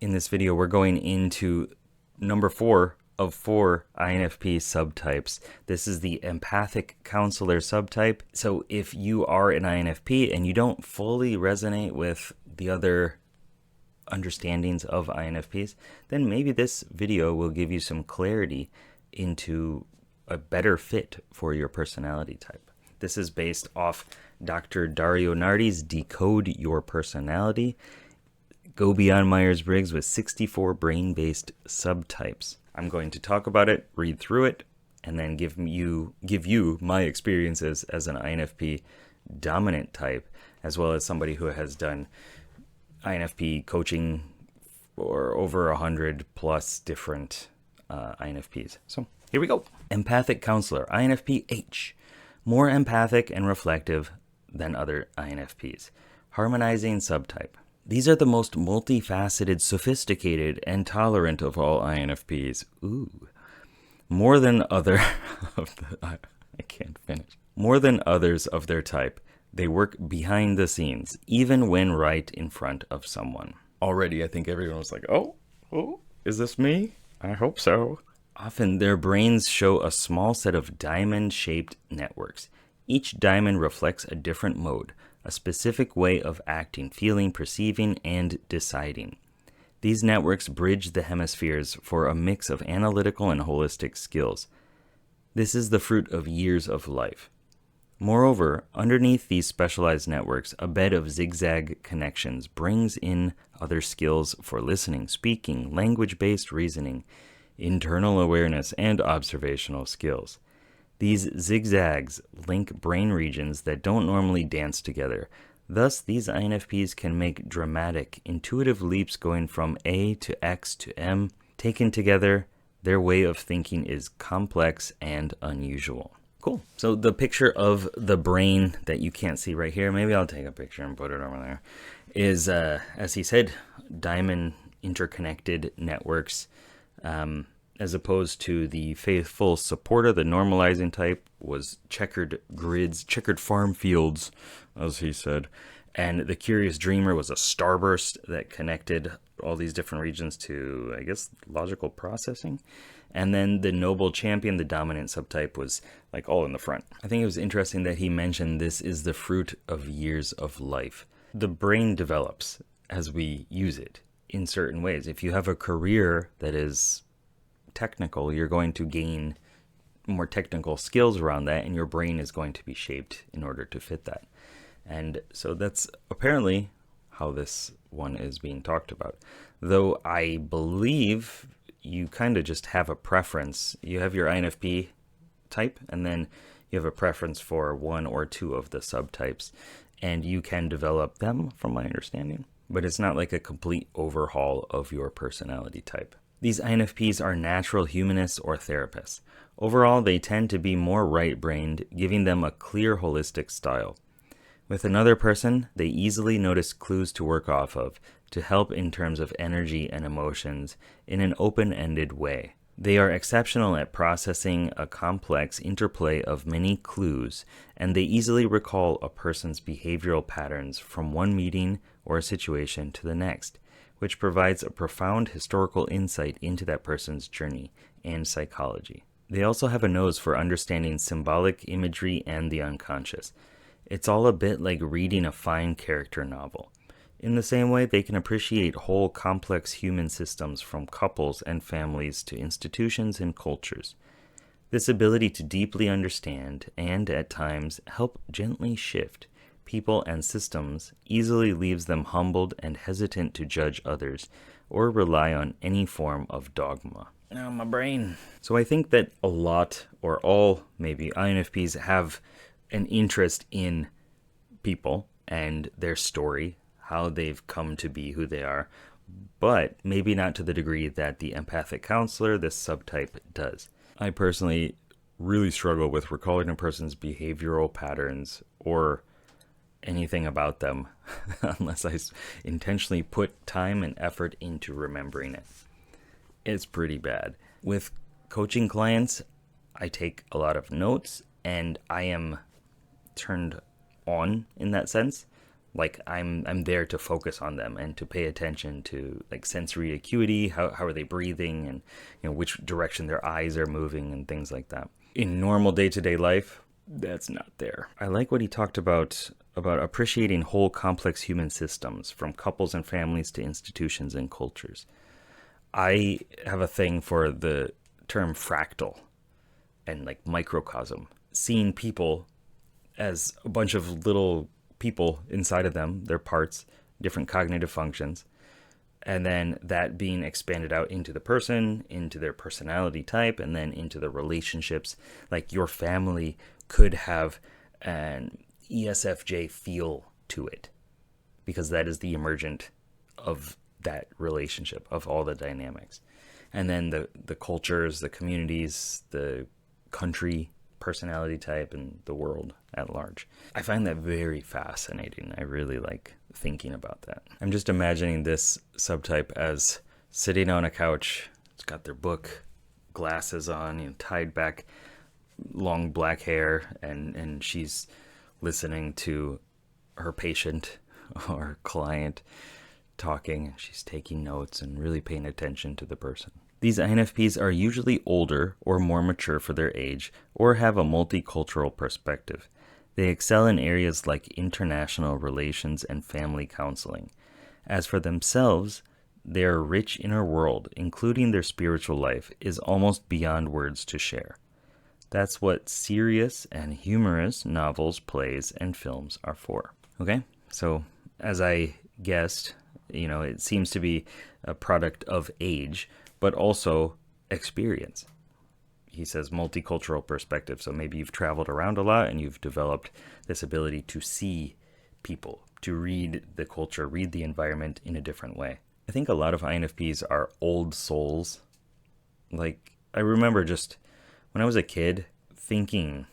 In this video, we're going into number 4 of 4 INFP subtypes. This is the Empathic Counselor subtype. So if you are an INFP and you don't fully resonate with the other understandings of INFPs, then maybe this video will give you some clarity into a better fit for your personality type. This is based off Dr. Dario Nardi's Decode Your Personality. Go beyond Myers-Briggs with 64 brain-based subtypes. I'm going to talk about it, read through it, and then give you my experiences as an INFP dominant type, as well as somebody who has done INFP coaching for over 100 plus different INFPs. So here we go. Empathic Counselor, INFP-H. More empathic and reflective than other INFPs. Harmonizing subtype. These are the most multifaceted, sophisticated, and tolerant of all INFPs. Ooh. More than other of the... I can't finish. More than others of their type, they work behind the scenes, even when right in front of someone. Already, I think everyone was like, oh, is this me? I hope so. Often, their brains show a small set of diamond-shaped networks. Each diamond reflects a different mode, a specific way of acting, feeling, perceiving, and deciding. These networks bridge the hemispheres for a mix of analytical and holistic skills. This is the fruit of years of life. Moreover, underneath these specialized networks, a bed of zigzag connections brings in other skills for listening, speaking, language-based reasoning, internal awareness, and observational skills. These zigzags link brain regions that don't normally dance together. Thus, these INFPs can make dramatic, intuitive leaps going from A to X to M. Taken together, their way of thinking is complex and unusual. Cool. So the picture of the brain that you can't see right here, maybe I'll take a picture and put it over there, is, as he said, diamond interconnected networks. As opposed to the faithful supporter, the normalizing type was checkered grids, checkered farm fields, as he said. And the curious dreamer was a starburst that connected all these different regions to, I guess, logical processing. And then the noble champion, the dominant subtype, was like all in the front. I think it was interesting that he mentioned this is the fruit of years of life. The brain develops as we use it in certain ways. If you have a career that is technical, you're going to gain more technical skills around that, and your brain is going to be shaped in order to fit that. And so that's apparently how this one is being talked about. Though I believe you kind of just have a preference. You have your INFP type, and then you have a preference for one or two of the subtypes, and you can develop them, from my understanding. But it's not like a complete overhaul of your personality type. These INFPs are natural humanists or therapists. Overall, they tend to be more right-brained, giving them a clear, holistic style. With another person, they easily notice clues to work off of, to help in terms of energy and emotions in an open-ended way. They are exceptional at processing a complex interplay of many clues, and they easily recall a person's behavioral patterns from one meeting or a situation to the next, which provides a profound historical insight into that person's journey and psychology. They also have a nose for understanding symbolic imagery and the unconscious. It's all a bit like reading a fine character novel. In the same way, they can appreciate whole complex human systems from couples and families to institutions and cultures. This ability to deeply understand and, at times, help gently shift people and systems easily leaves them humbled and hesitant to judge others or rely on any form of dogma. Oh, my brain. So I think that a lot, or all maybe, INFPs have an interest in people and their story, how they've come to be who they are, but maybe not to the degree that the empathic counselor, this subtype, does. I personally really struggle with recalling a person's behavioral patterns or anything about them unless I intentionally put time and effort into remembering it. It's pretty bad. With coaching clients, I take a lot of notes and I am turned on in that sense. Like I'm there to focus on them and to pay attention to like sensory acuity, how are they breathing, and which direction their eyes are moving and things like that. In normal day-to-day life, that's not there. I like what he talked about appreciating whole complex human systems, from couples and families to institutions and cultures. I have a thing for the term fractal and like microcosm, seeing people as a bunch of little people inside of them, their parts, different cognitive functions, and then that being expanded out into the person, into their personality type, and then into the relationships. Like your family could have an ESFJ feel to it, because that is the emergent of that relationship, of all the dynamics. And then the cultures, the communities, the country, personality type, and the world at large. I find that very fascinating. I really like thinking about that. I'm just imagining this subtype as sitting on a couch. It's got their book, glasses on, tied back, long black hair, and she's listening to her patient or client talking. She's taking notes and really paying attention to the person. These INFPs are usually older or more mature for their age, or have a multicultural perspective. They excel in areas like international relations and family counseling. As for themselves, their rich inner world, including their spiritual life, is almost beyond words to share. That's what serious and humorous novels, plays, and films are for. Okay, so as I guessed, it seems to be a product of age, but also experience. He says multicultural perspective. So maybe you've traveled around a lot and you've developed this ability to see people, to read the culture, read the environment in a different way. I think a lot of INFPs are old souls. Like, I remember just when I was a kid thinking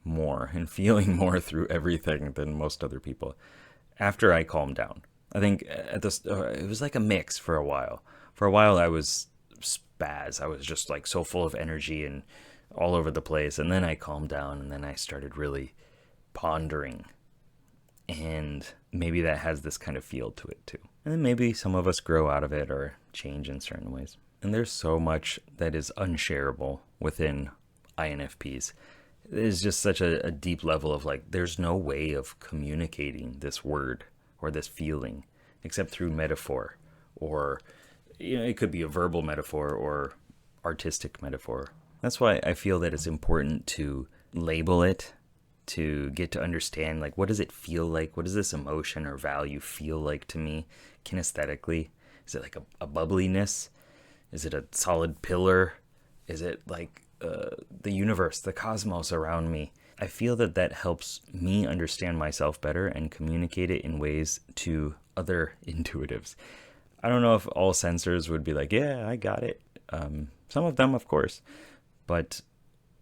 more and feeling more through everything than most other people after I calmed down. I think at this, it was like a mix for a while. For a while, I was spaz. I was just like so full of energy and all over the place. And then I calmed down, and then I started really pondering. And maybe that has this kind of feel to it too. And then maybe some of us grow out of it or change in certain ways. And there's so much that is unshareable within INFPs. There's just such a deep level of like, there's no way of communicating this word or this feeling except through metaphor, or it could be a verbal metaphor or artistic metaphor. That's why I feel that it's important to label it, to get to understand, like, what does it feel like? What does this emotion or value feel like to me kinesthetically? Is it like a bubbliness? Is it a solid pillar? Is it like the universe, the cosmos around me? I feel that helps me understand myself better and communicate it in ways to other intuitives. I don't know if all sensors would be like, yeah, I got it. Some of them, of course, but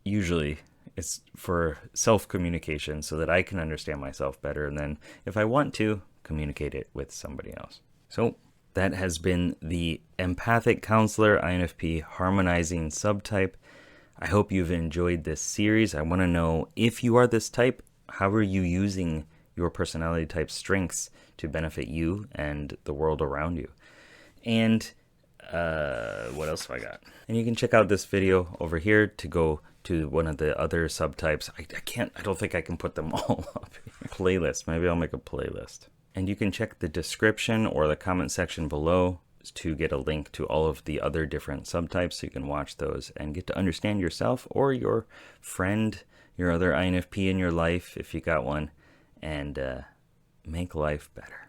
usually it's for self-communication so that I can understand myself better, and then if I want to, communicate it with somebody else. So that has been the Empathic Counselor INFP Harmonizing subtype. I hope you've enjoyed this series. I want to know, if you are this type, how are you using your personality type strengths to benefit you and the world around you? And what else have I got? And you can check out this video over here to go to one of the other subtypes. I don't think I can put them all up here. Playlist. Maybe I'll make a playlist. And you can check the description or the comment section below to get a link to all of the other different subtypes, so you can watch those and get to understand yourself or your friend, your other INFP in your life, if you got one, and make life better.